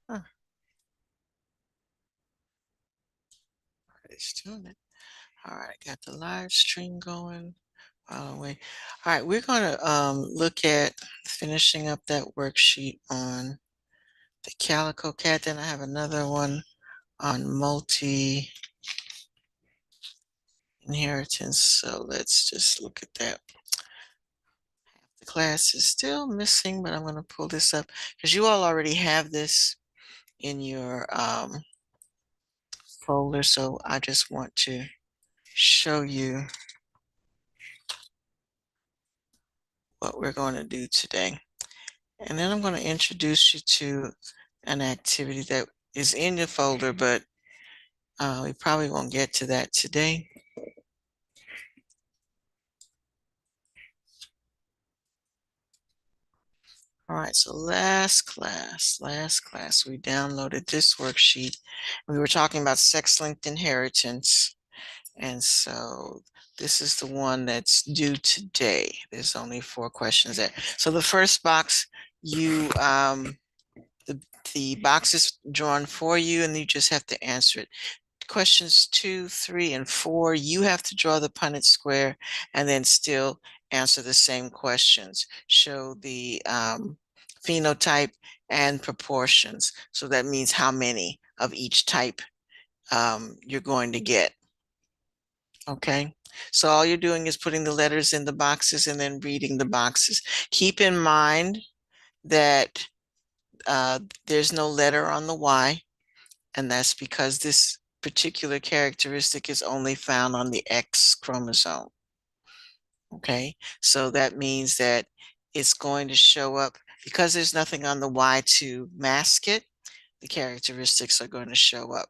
Huh, it's doing it. All right, got the live stream going. By the way, all right, we're gonna look at finishing up that worksheet on the Calico Cat. Then I have another one on multi inheritance. So let's just look at that. The class is still missing, but I'm going to pull this up because you all already have this in your folder. So I just want to show you what we're going to do today. And then I'm going to introduce you to an activity that is in your folder, but we probably won't get to that today. All right, so last class, we downloaded this worksheet. We were talking about sex-linked inheritance. And so this is the one that's due today. There's only 4 questions there. So the first box, you the box is drawn for you and you just have to answer it. Questions 2, 3, and 4, you have to draw the Punnett square and then still answer the same questions. Show the phenotype and proportions. So that means how many of each type you're going to get. Okay. So all you're doing is putting the letters in the boxes and then reading the boxes. Keep in mind that there's no letter on the Y, and that's because this particular characteristic is only found on the X chromosome. Okay, so that means that it's going to show up because there's nothing on the Y to mask it, the characteristics are going to show up.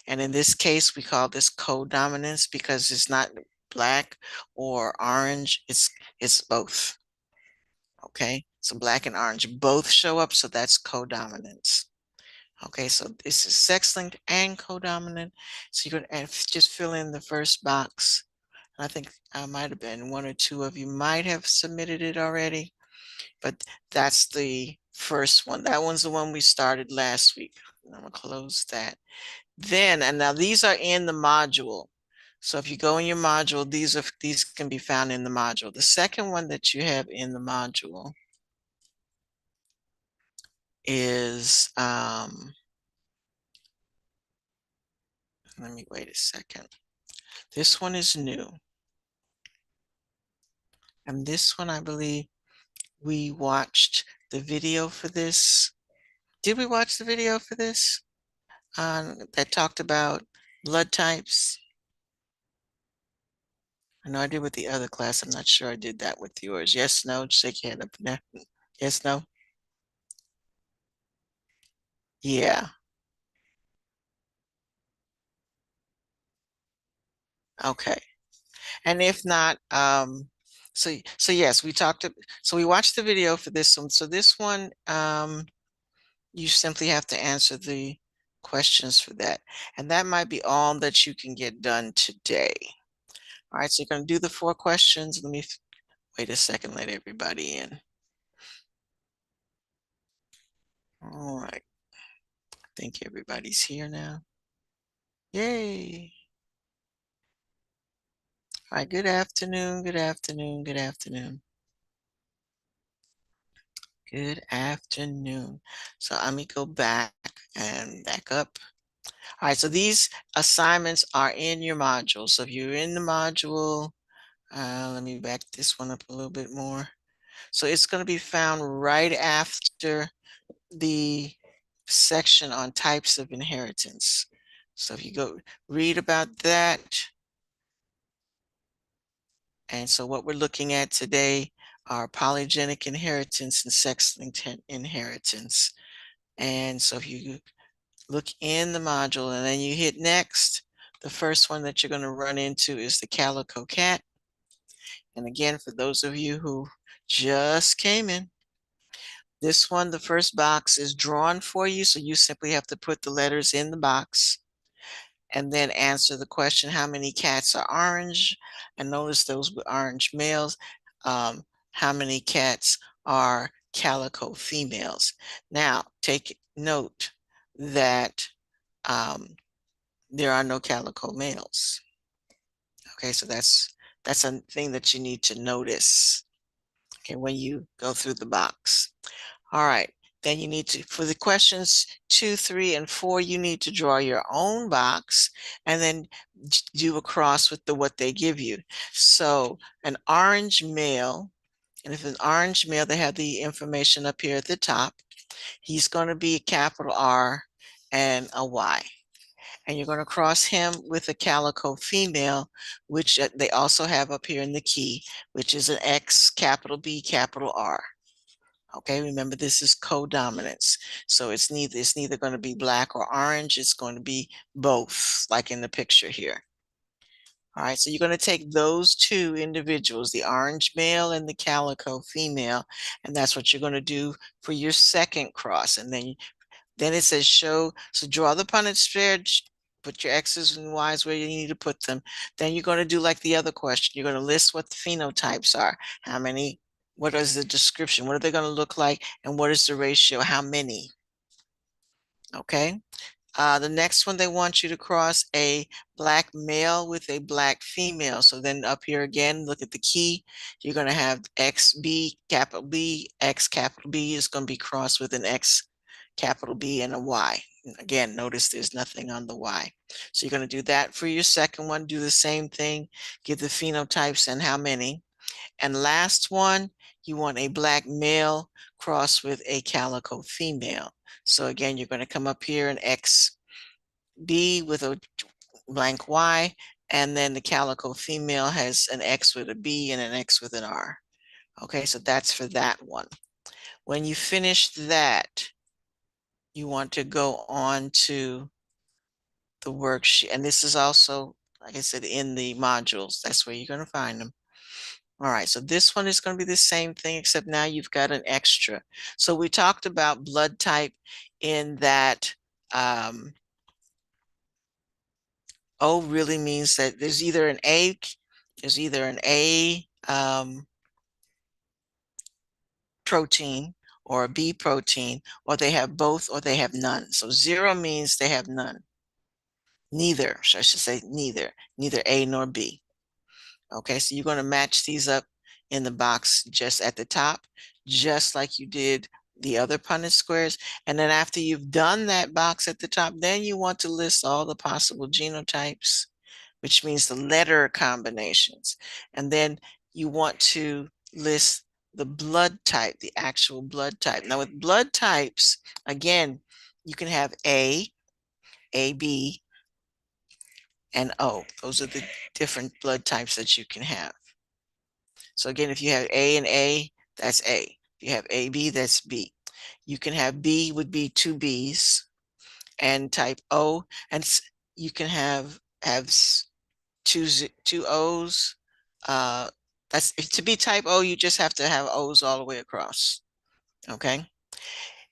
And in this case, we call this codominance because it's not black or orange, it's both. Okay, so black and orange both show up, so that's codominance. Okay, so this is sex-linked and codominant. So you're going to just fill in the first box. I think I might have been 1 or 2 of you might have submitted it already, but that's the first one. That one's the one we started last week. I'm gonna close that. Then, and now these are in the module. So if you go in your module, these can be found in the module. The second one that you have in the module is, let me wait a second. This one is new. And this one, I believe we watched the video for this. Did we watch the video for this? That talked about blood types? I know I did with the other class. I'm not sure I did that with yours. Yes, no, shake your head up there. Yes, no? Yeah. Okay. And if not, so yes, so we watched the video for this one. So this one, you simply have to answer the questions for that. And that might be all that you can get done today. All right, so you're going to do the 4 questions. Let me wait a second, let everybody in. All right, I think everybody's here now. Yay. All right, good afternoon, good afternoon, good afternoon. Good afternoon. So let me go back and back up. All right, so these assignments are in your module. So if you're in the module, let me back this one up a little bit more. So it's going to be found right after the section on types of inheritance. So if you go read about that. And so what we're looking at today are polygenic inheritance and sex-linked inheritance. And so if you look in the module and then you hit next, the first one that you're going to run into is the Calico Cat. And again, for those of you who just came in, this one, the first box is drawn for you. So you simply have to put the letters in the box and then answer the question, how many cats are orange? And notice those were orange males. How many cats are calico females? Now, take note, that there are no calico males. Okay, so that's a thing that you need to notice, okay, when you go through the box. All right, then you need to, for the questions 2, 3, and 4, you need to draw your own box and then do a cross with what they give you. So an orange male, and if an orange male, they have the information up here at the top. He's going to be a capital R and a Y. And you're going to cross him with a calico female, which they also have up here in the key, which is an X, capital B, capital R. Okay, remember this is codominance. So it's neither going to be black or orange, it's going to be both, like in the picture here. All right, so you're going to take those two individuals, the orange male and the calico female, and that's what you're going to do for your second cross. And then it says show, so draw the Punnett square, put your X's and Y's where you need to put them. Then you're going to do like the other question. You're going to list what the phenotypes are. How many, what is the description? What are they going to look like? And what is the ratio? How many? Okay. The next one, they want you to cross a black male with a black female. So then up here again, look at the key. You're going to have XB, capital B, X capital B is going to be crossed with an X capital B and a Y. Again, notice there's nothing on the Y. So you're going to do that for your second one. Do the same thing. Give the phenotypes and how many. And last one, you want a black male crossed with a calico female. So again, you're going to come up here and X B with a blank Y, and then the calico female has an X with a B and an X with an R. Okay, so that's for that one. When you finish that, you want to go on to the worksheet. And this is also, like I said, in the modules. That's where you're going to find them. All right, so this one is going to be the same thing, except now you've got an extra. So we talked about blood type in that O really means that there's either an A protein or a B protein, or they have both or they have none. So 0 means they have none. Neither, so I should say neither A nor B. Okay, so you're going to match these up in the box just at the top, just like you did the other Punnett squares. And then after you've done that box at the top, then you want to list all the possible genotypes, which means the letter combinations. And then you want to list the blood type, the actual blood type. Now with blood types, again, you can have A, AB, and O. Those are the different blood types that you can have. So again, if you have A and A, that's A. If you have AB, that's B. You can have B would be 2 Bs and type O, and you can have two O's. That's to be type O, you just have to have O's all the way across. Okay.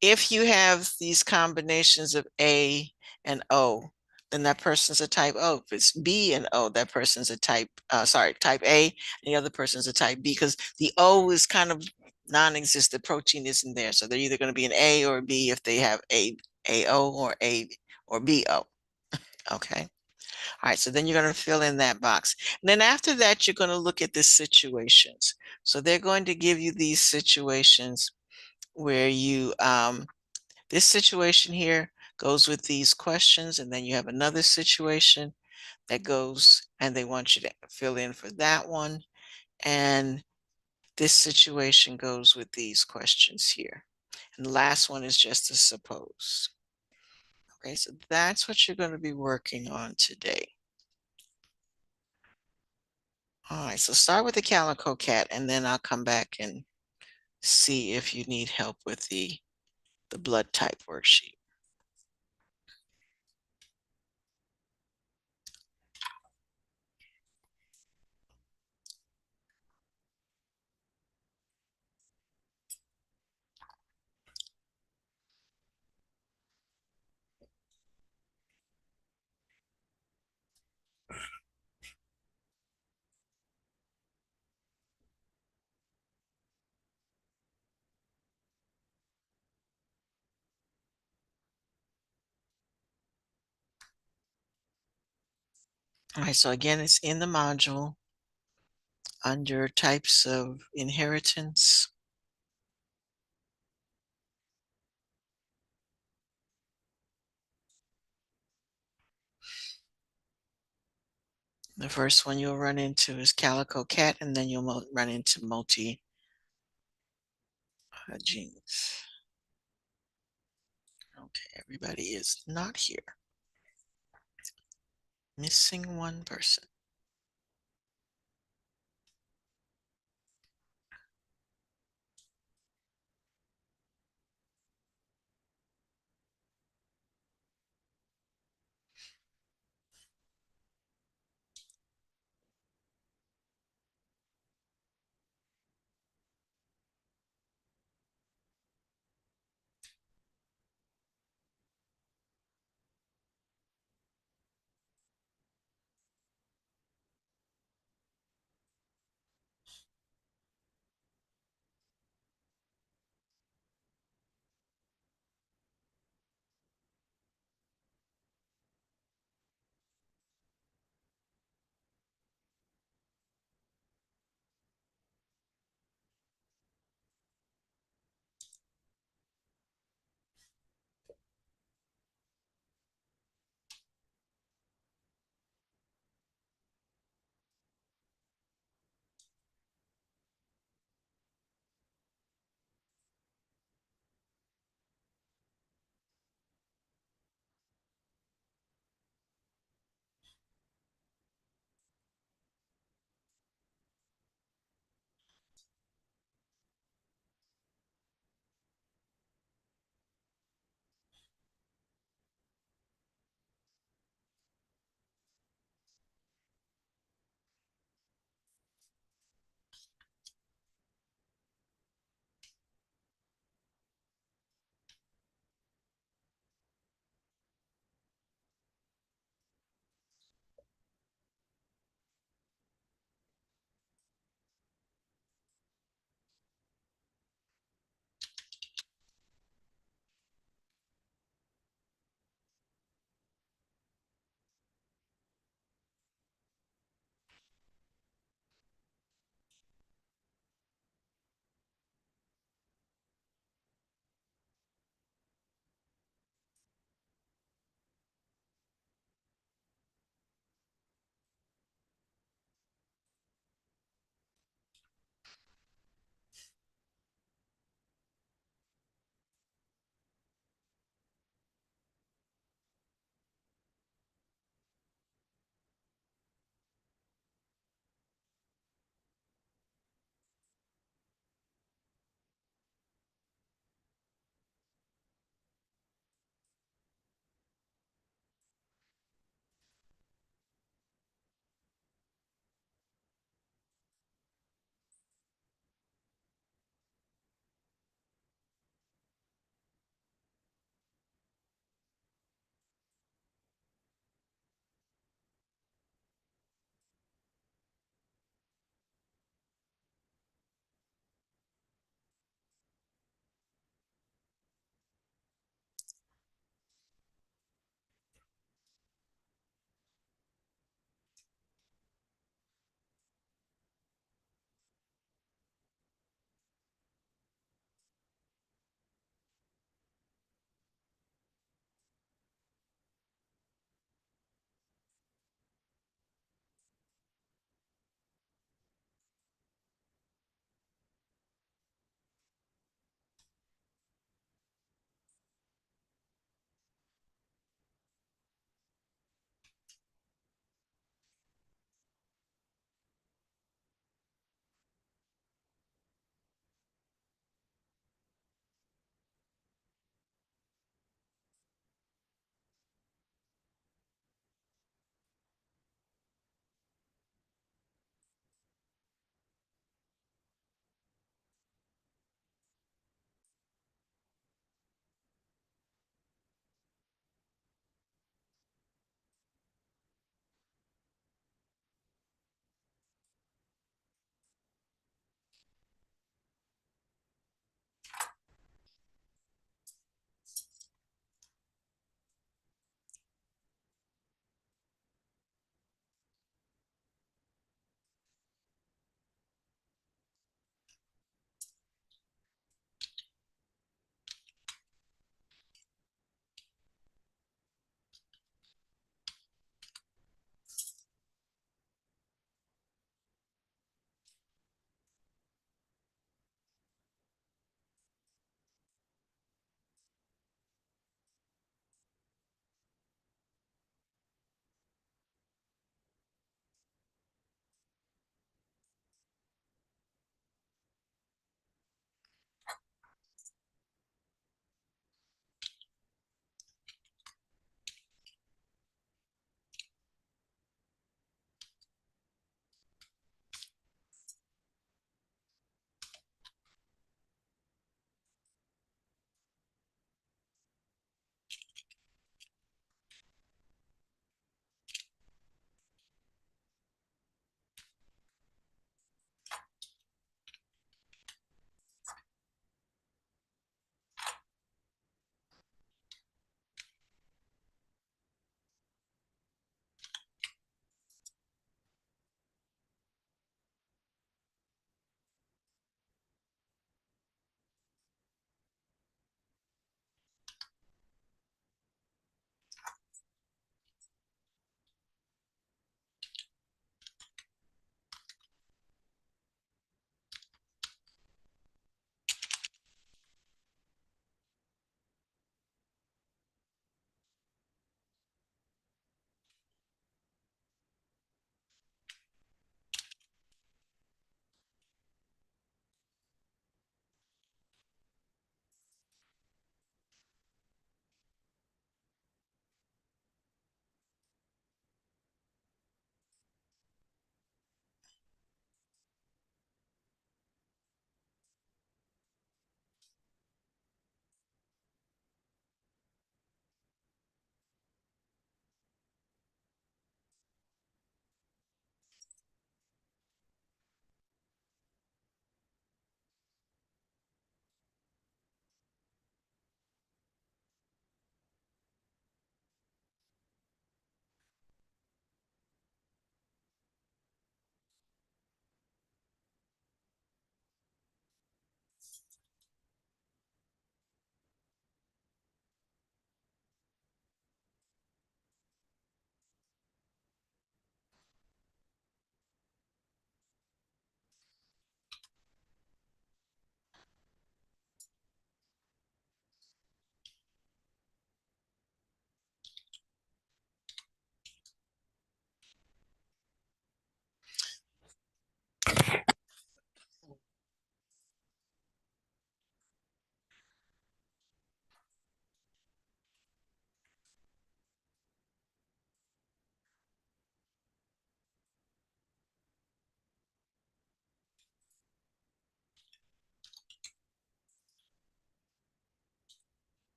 If you have these combinations of A and O, then that person's a type O. If it's B and O, that person's a type A, and the other person's a type B, because the O is kind of non-existent. Protein isn't there. So they're either going to be an A or a B if they have AO or A or BO. Okay. All right, so then you're going to fill in that box. And then after that, you're going to look at the situations. So they're going to give you these situations where you, this situation here goes with these questions, and then you have another situation that goes, and they want you to fill in for that one. And this situation goes with these questions here. And the last one is just a suppose. Okay, so that's what you're going to be working on today. All right, so start with the Calico Cat, and then I'll come back and see if you need help with the blood type worksheet. All right, so again, it's in the module under types of inheritance. The first one you'll run into is Calico Cat, and then you'll run into multi genes. Okay, everybody is not here. Missing one person.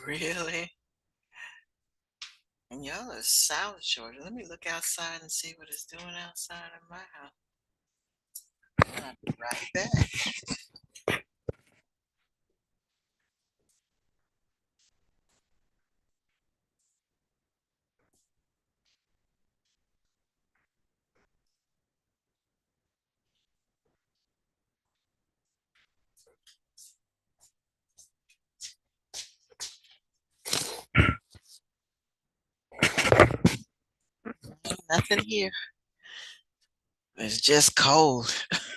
Really? And y'all are South Georgia. Let me look outside and see what it's doing outside of my house. I'll be right back. Nothing here. It's just cold.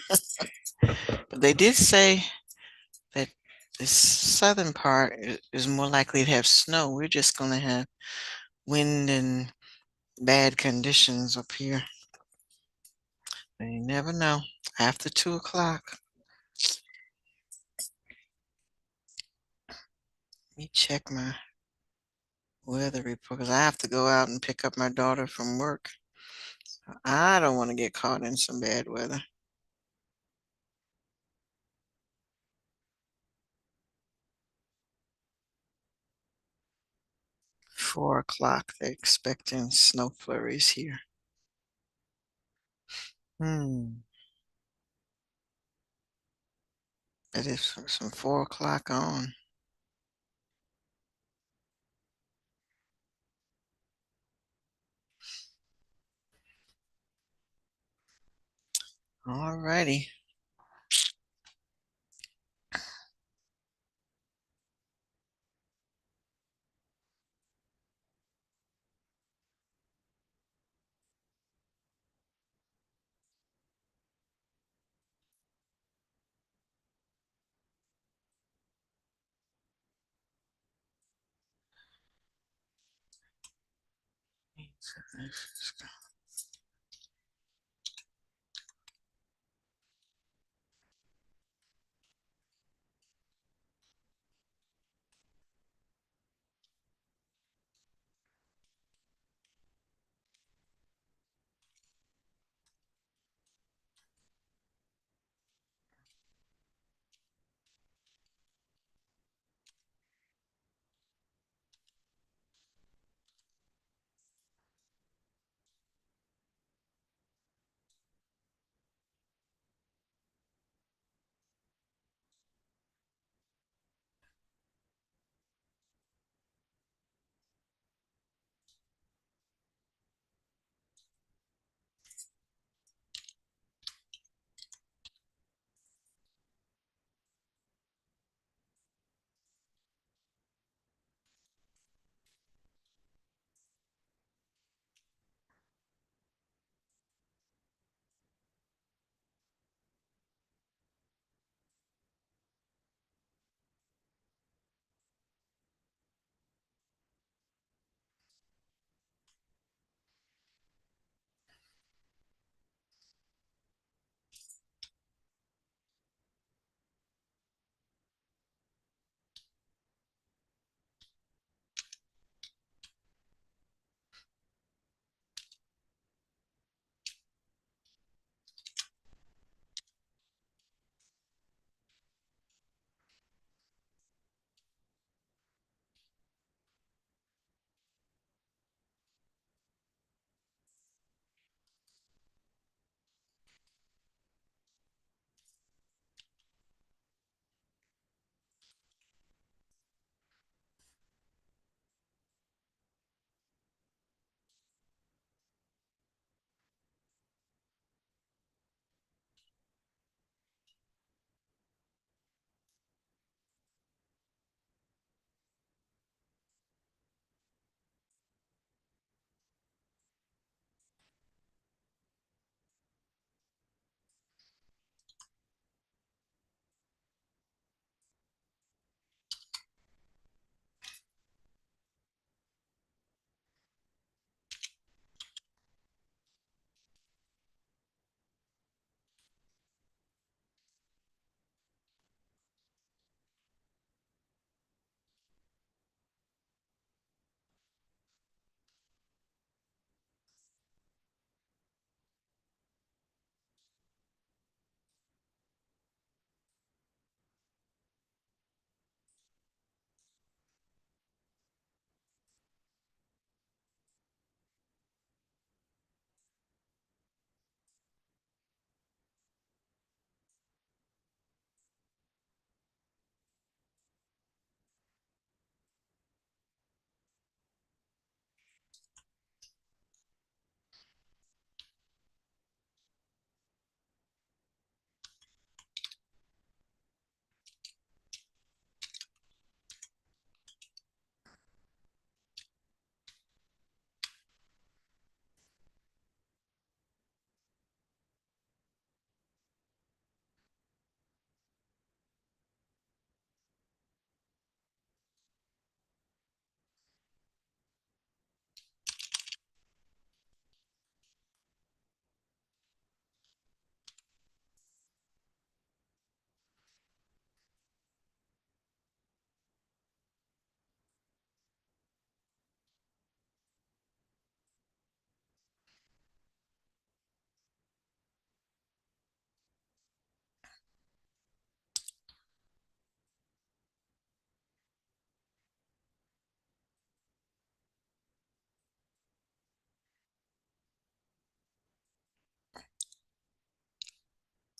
But they did say that the southern part is more likely to have snow. We're just going to have wind and bad conditions up here. You never know. After 2 o'clock. Let me check my weather report because I have to go out and pick up my daughter from work. I don't want to get caught in some bad weather. 4 o'clock, they're expecting snow flurries here. Hmm. It is from 4 o'clock on. All righty.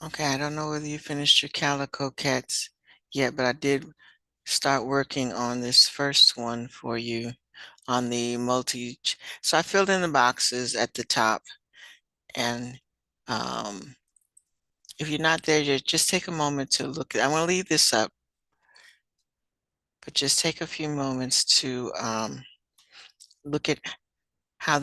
Okay, I don't know whether you finished your Calico Cats yet, but I did start working on this first one for you on the multi. So I filled in the boxes at the top, and if you're not there yet, just take a moment to look. I want to leave this up, but just take a few moments to look at how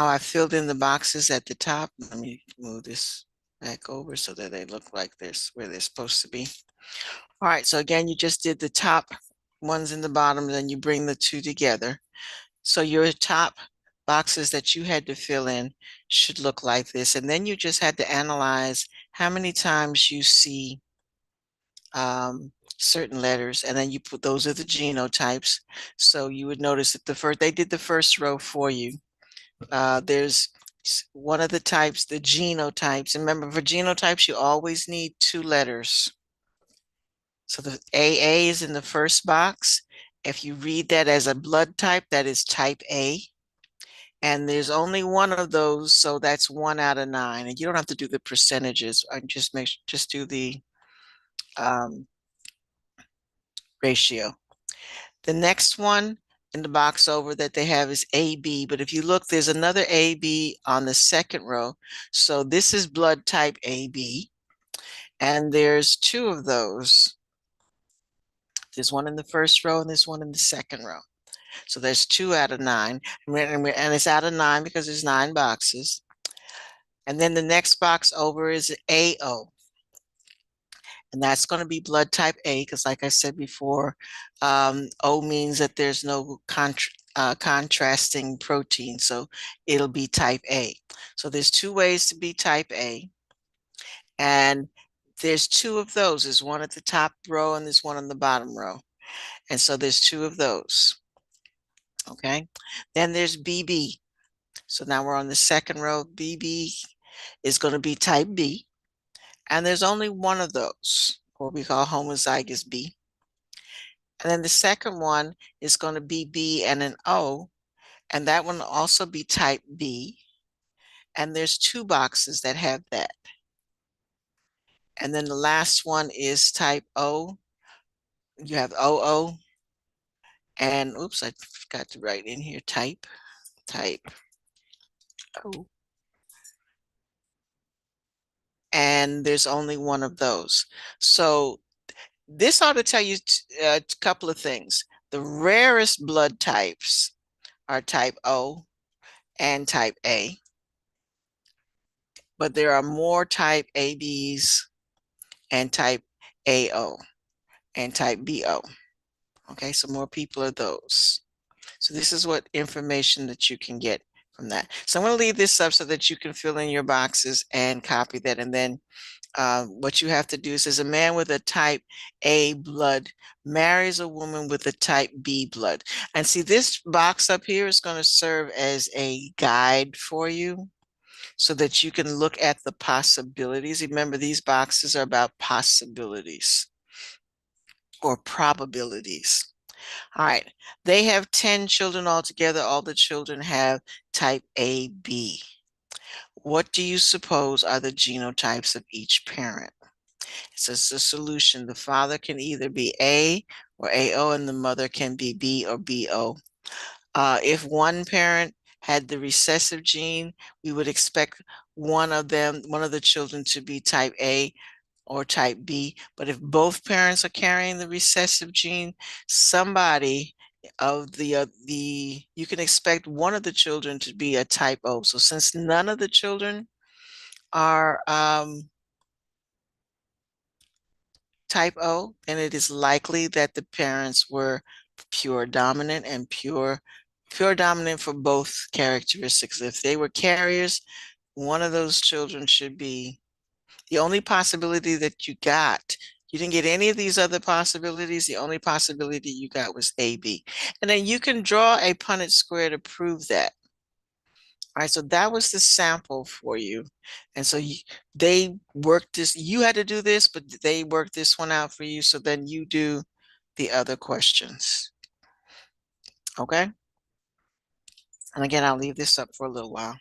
I filled in the boxes at the top. Let me move this back over so that they look like this where they're supposed to be. All right, so again, you just did the top ones in the bottom, then you bring the two together. So your top boxes that you had to fill in should look like this. And then you just had to analyze how many times you see certain letters, and then you put those are the genotypes. So you would notice that they did the first row for you. There's one of the types, the genotypes. And remember, for genotypes, you always need two letters. So the AA is in the first box. If you read that as a blood type, that is type A. And there's only one of those, so that's 1 out of 9. And you don't have to do the percentages. I just do the um, ratio. The next one in the box over that they have is AB, but if you look, there's another AB on the second row. So this is blood type AB, and there's two of those. There's one in the first row and there's one in the second row. So there's 2 out of 9, and it's out of 9 because there's 9 boxes. And then the next box over is AO. And that's going to be blood type A, because like I said before, O means that there's no contrasting protein, so it'll be type A. So there's two ways to be type A, and there's two of those. There's one at the top row and there's one on the bottom row. And so there's two of those, okay? Then there's BB. So now we're on the second row. BB is going to be type B, and there's only one of those, what we call homozygous B. And then the second one is going to be B and an O, and that one will also be type B. And there's two boxes that have that. And then the last one is type O. You have OO, and oops, I forgot to write in here type O. And there's only one of those. So this ought to tell you a couple of things. The rarest blood types are type O and type A, but there are more type ABs and type AO and type BO. Okay, so more people are those. So this is what information that you can get from that. So I'm going to leave this up so that you can fill in your boxes and copy that. And then what you have to do is a man with a type A blood marries a woman with a type B blood. And see, this box up here is going to serve as a guide for you so that you can look at the possibilities. Remember, these boxes are about possibilities or probabilities. All right, they have 10 children altogether. All the children have type AB. What do you suppose are the genotypes of each parent? So it's a solution. The father can either be A or AO, and the mother can be B or BO. If one parent had the recessive gene, we would expect one of the children to be type A or type B. But if both parents are carrying the recessive gene, somebody of you can expect one of the children to be a type O. So since none of the children are type O, then it is likely that the parents were pure dominant and pure dominant for both characteristics. If they were carriers, one of those children should be the only possibility that you got. You didn't get any of these other possibilities. The only possibility you got was AB. And then you can draw a Punnett square to prove that. All right, so that was the sample for you. And so they worked this, you had to do this, but they worked this one out for you. So then you do the other questions. Okay. And again, I'll leave this up for a little while.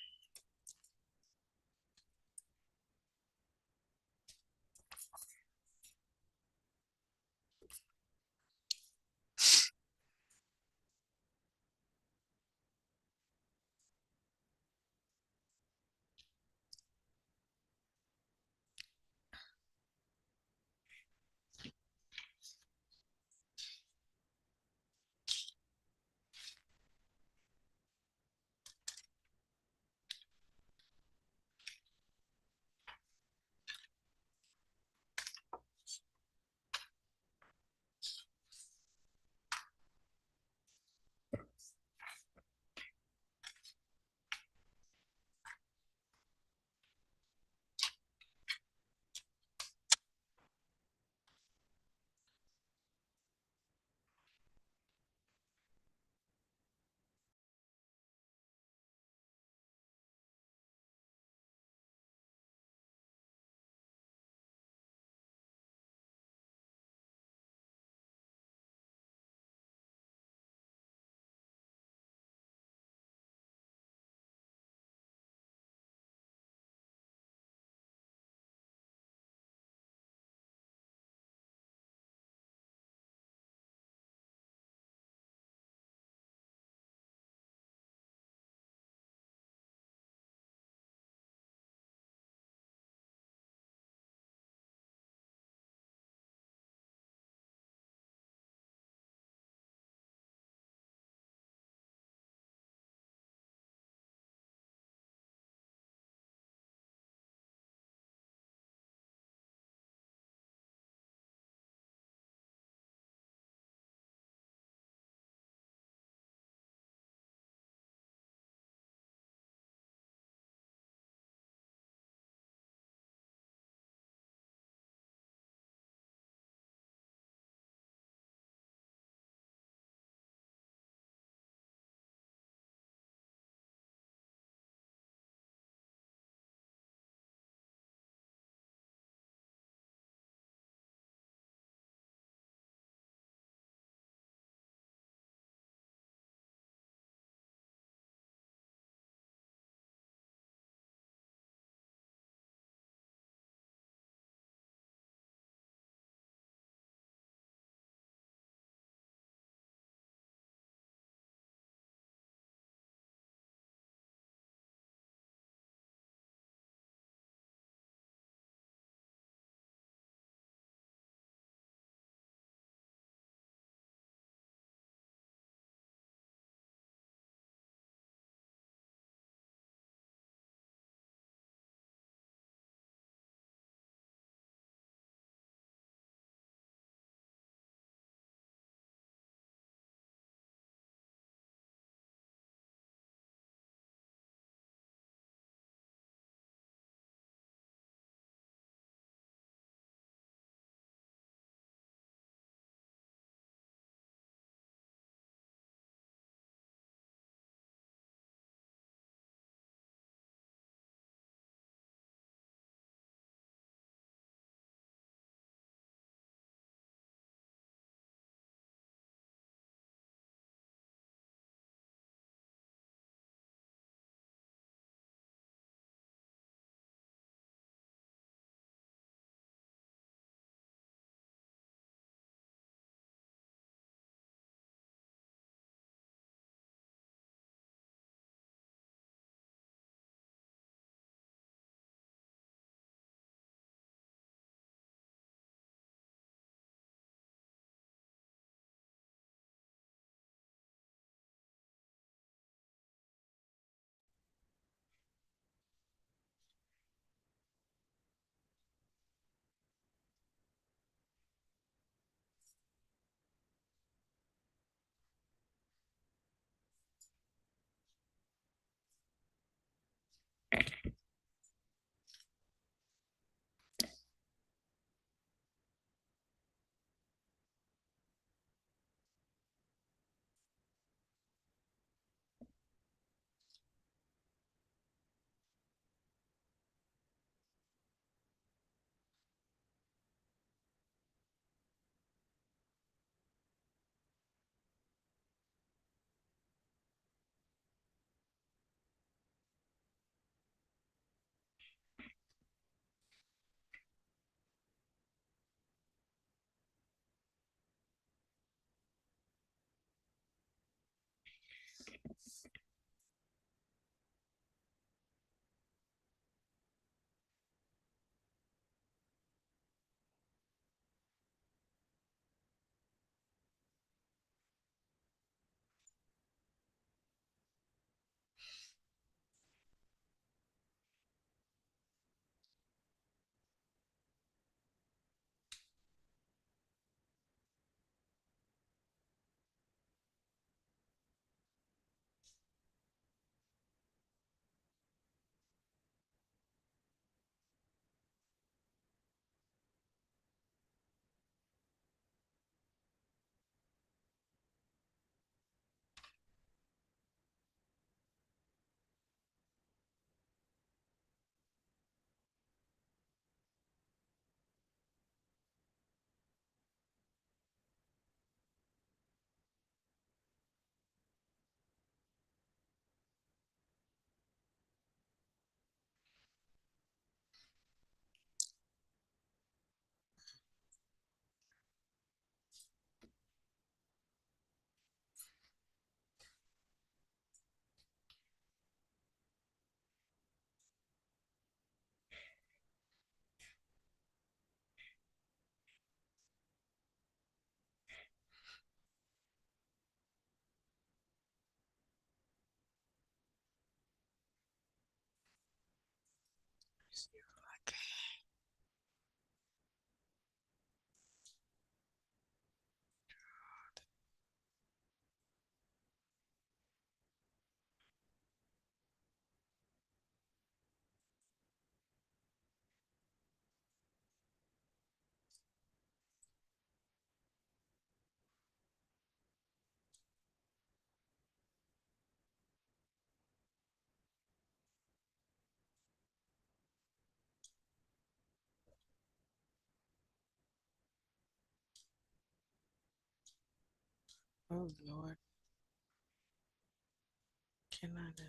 Oh Lord, can I do?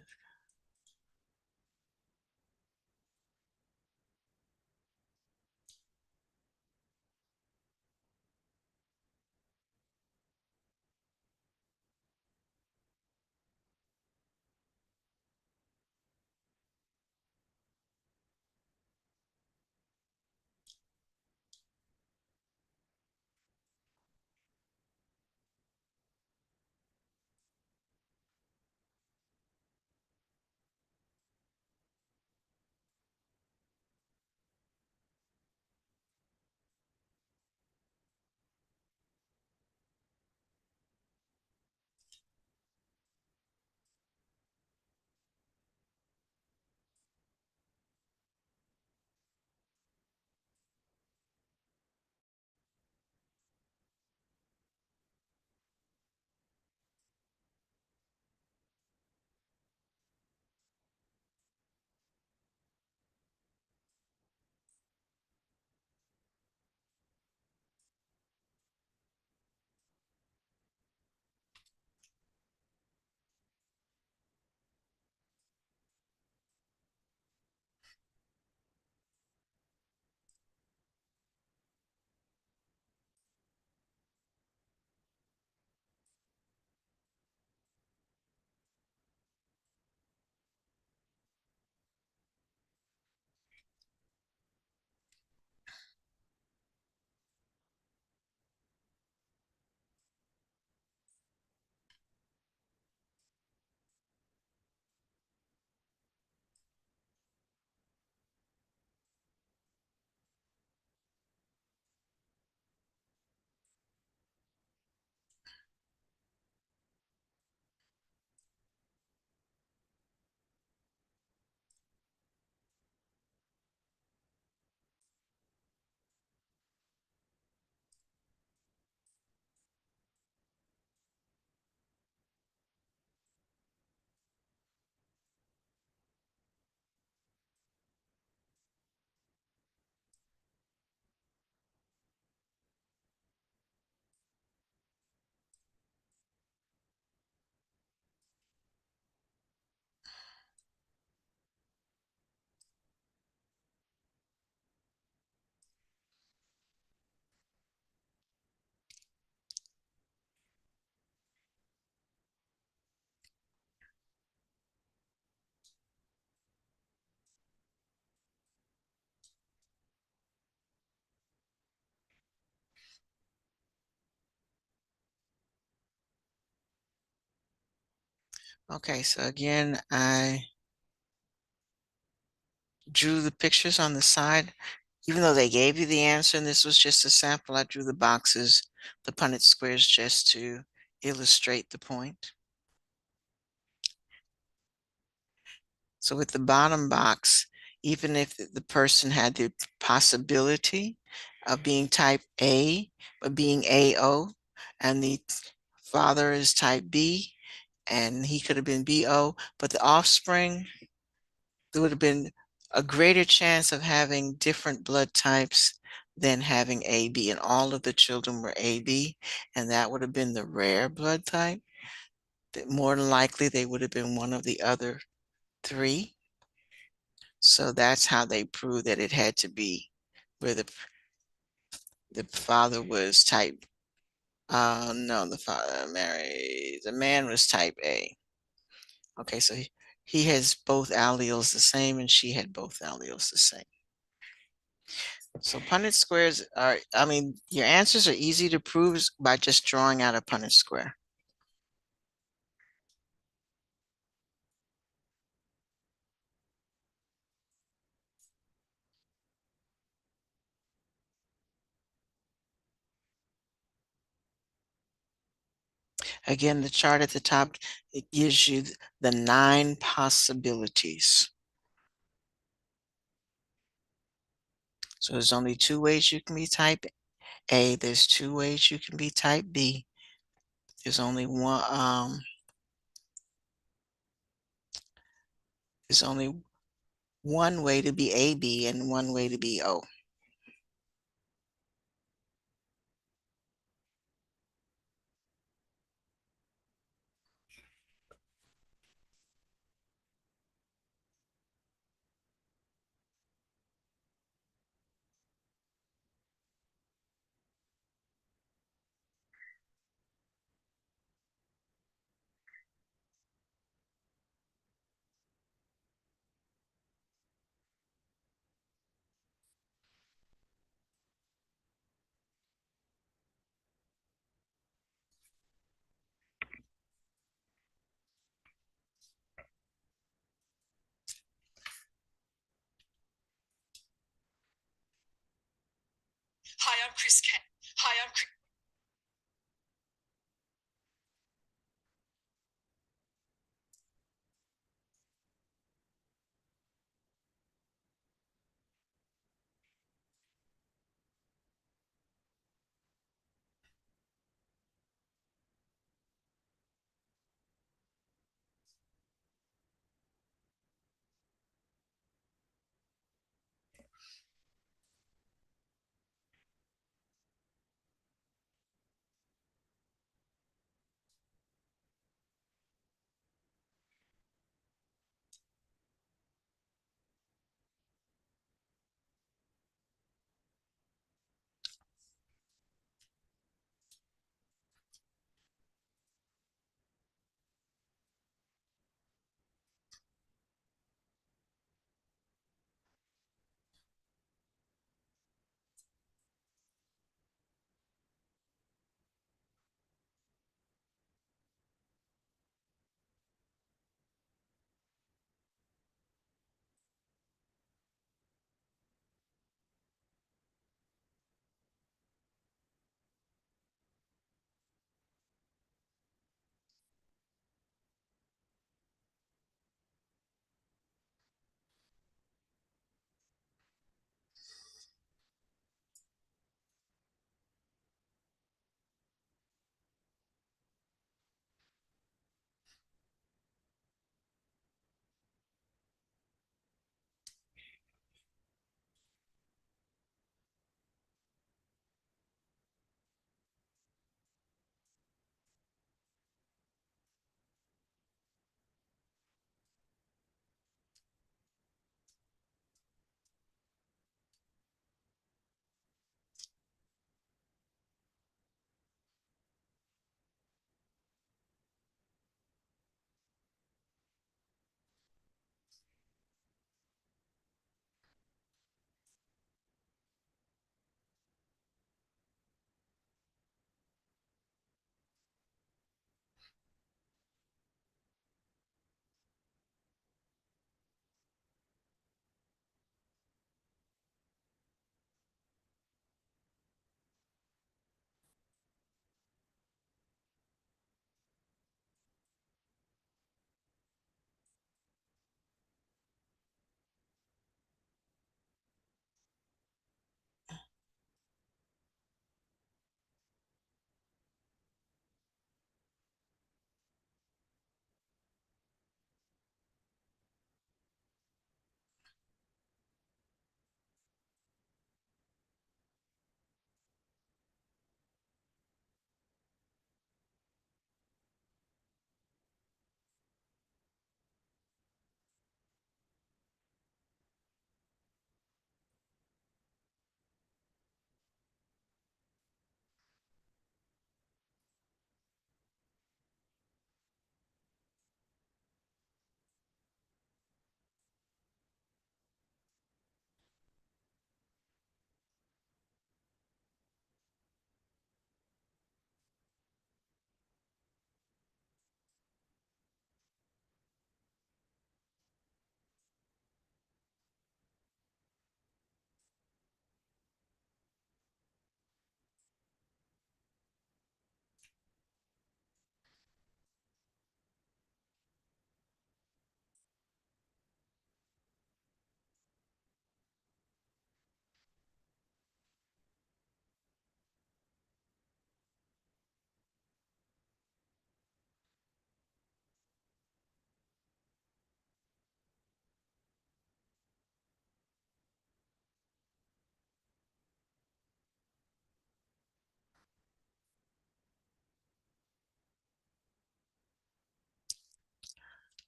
Okay, so again, I drew the pictures on the side. Even though they gave you the answer and this was just a sample, I drew the boxes, the Punnett squares, just to illustrate the point. So with the bottom box, even if the person had the possibility of being type A, but being AO, and the father is type B, and he could have been BO, but the offspring, there would have been a greater chance of having different blood types than having AB, and all of the children were AB, and that would have been the rare blood type. That more than likely they would have been one of the other three. So that's how they proved that it had to be where the father was type. No, the father married. The man was type A. Okay, so he has both alleles the same, and she had both alleles the same. So Punnett squares are, I mean, your answers are easy to prove by just drawing out a Punnett square. Again, the chart at the top, it gives you the 9 possibilities. So there's only two ways you can be type A. There's two ways you can be type B. There's only one way to be AB and one way to be O. Hi, I'm Chris Kent. Hi, I'm Chris.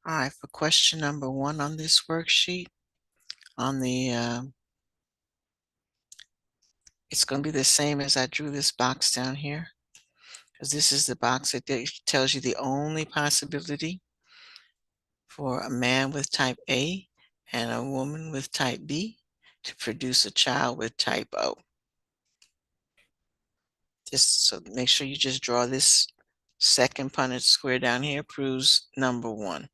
All right, for question number 1 on this worksheet, on the it's going to be the same as I drew this box down here, because this is the box that tells you the only possibility for a man with type A and a woman with type B to produce a child with type O. Just so make sure you just draw this second Punnett square down here, proves number 1.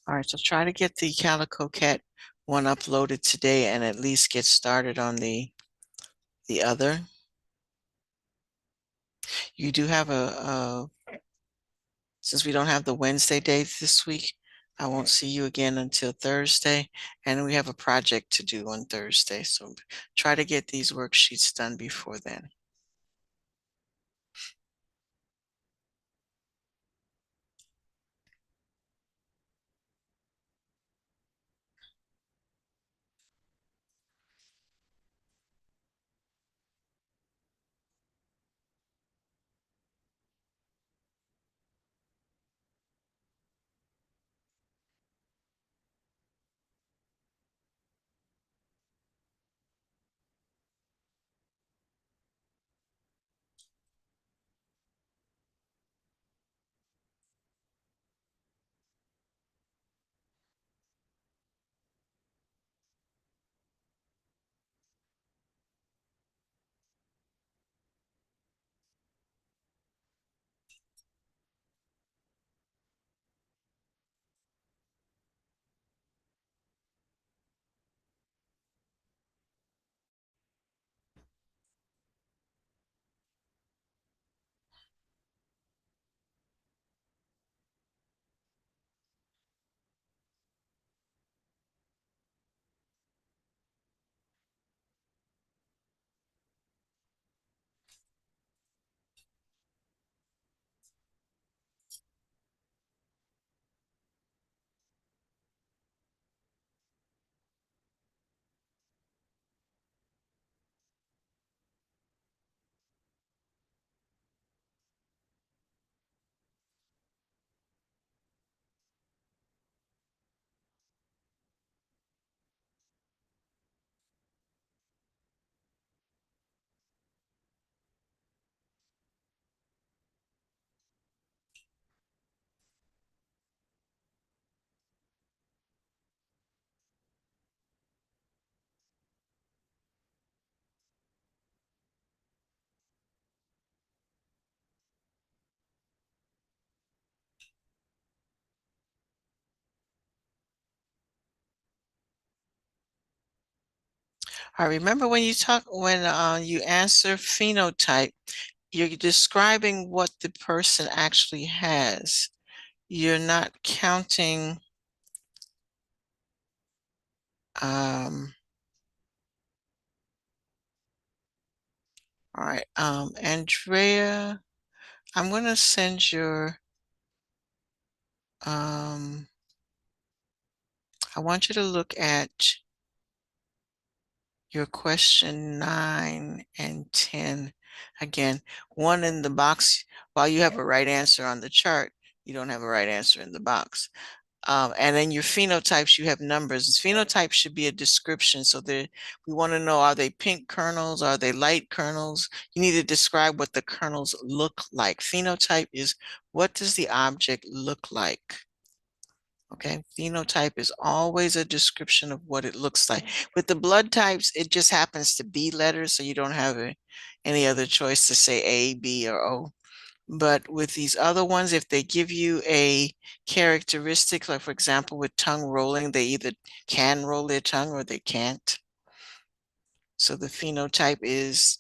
All right, so try to get the Calico Cat one uploaded today and at least get started on the other. You do have since we don't have the Wednesday dates this week, I won't see you again until Thursday, and we have a project to do on Thursday. So try to get these worksheets done before then. I remember when you answer phenotype, you're describing what the person actually has. You're not counting, all right, Andrea, I'm gonna send your, I want you to look at your question 9 and 10. Again, one in the box, while you have a right answer on the chart, you don't have a right answer in the box. And then your phenotypes, you have numbers. Phenotype should be a description. So we want to know, are they pink kernels? Are they light kernels? You need to describe what the kernels look like. Phenotype is, what does the object look like? Okay, phenotype is always a description of what it looks like. With the blood types, it just happens to be letters, so you don't have any other choice to say A, B, or O. But with these other ones, if they give you a characteristic, like for example, with tongue rolling, they either can roll their tongue or they can't. So the phenotype is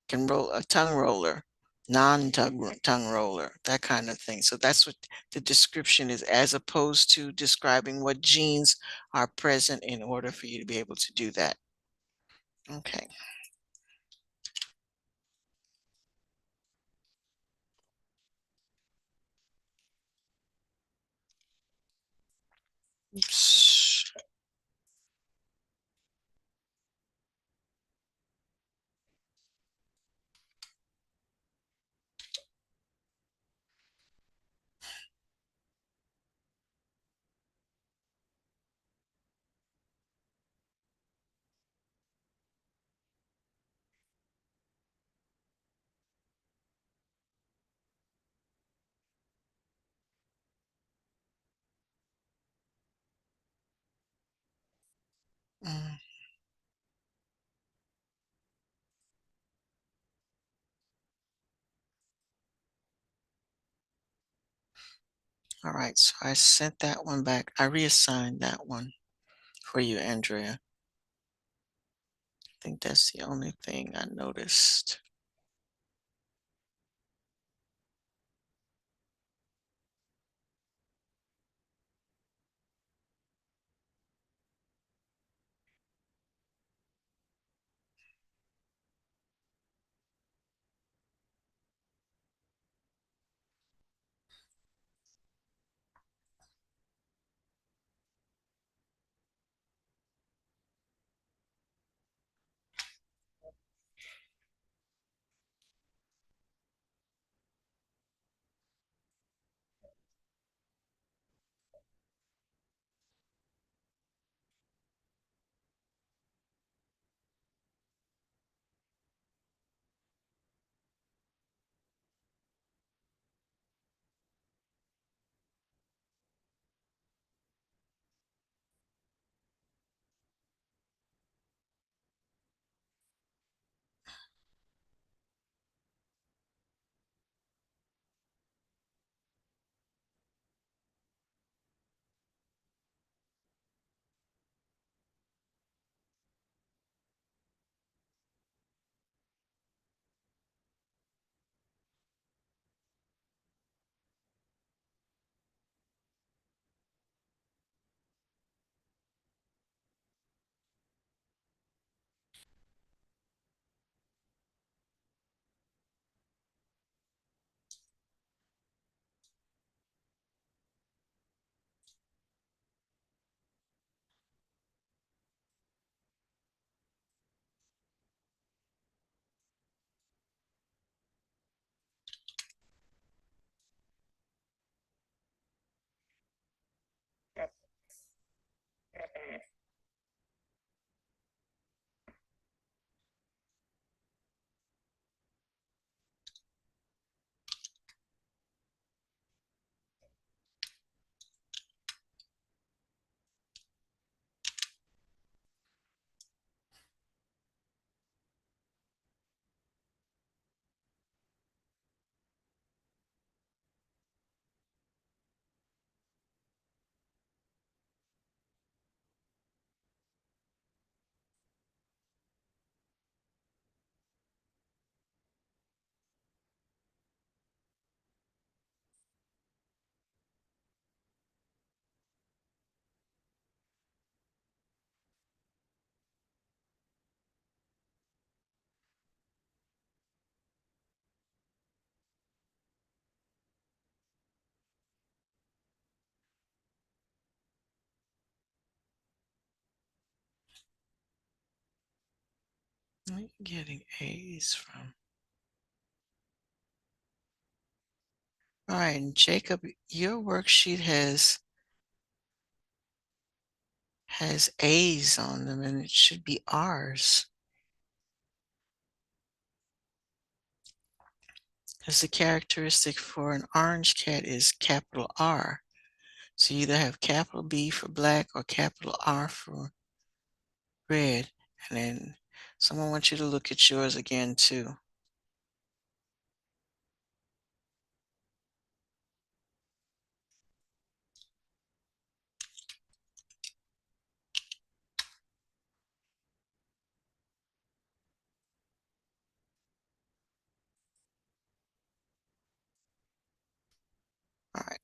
can roll a tongue roller, non-tongue roller, that kind of thing. So that's what the description is, as opposed to describing what genes are present in order for you to be able to do that. Okay. Oops. Mm. All right, so I sent that one back. I reassigned that one for you, Andrea. I think that's the only thing I noticed. not getting A's from? All right, and Jacob, your worksheet has A's on them and it should be R's. Because the characteristic for an orange cat is capital R. So you either have capital B for black or capital R for red. And then someone wants you to look at yours again too. All right.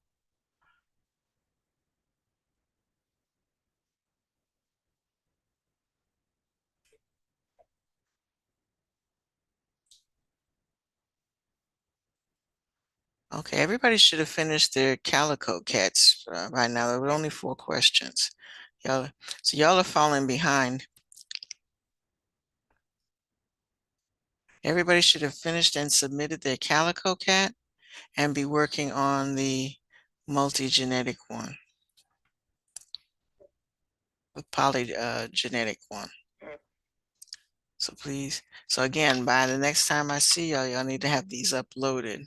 Okay, everybody should have finished their Calico Cats by now. There were only 4 questions. So y'all are falling behind. Everybody should have finished and submitted their Calico Cat and be working on the multi-genetic one, the polygenetic one. So please, so again, by the next time I see y'all, y'all need to have these uploaded.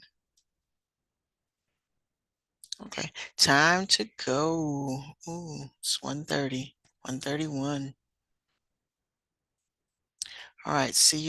Okay, time to go. Ooh, it's 1:30, 1:31. All right, see you.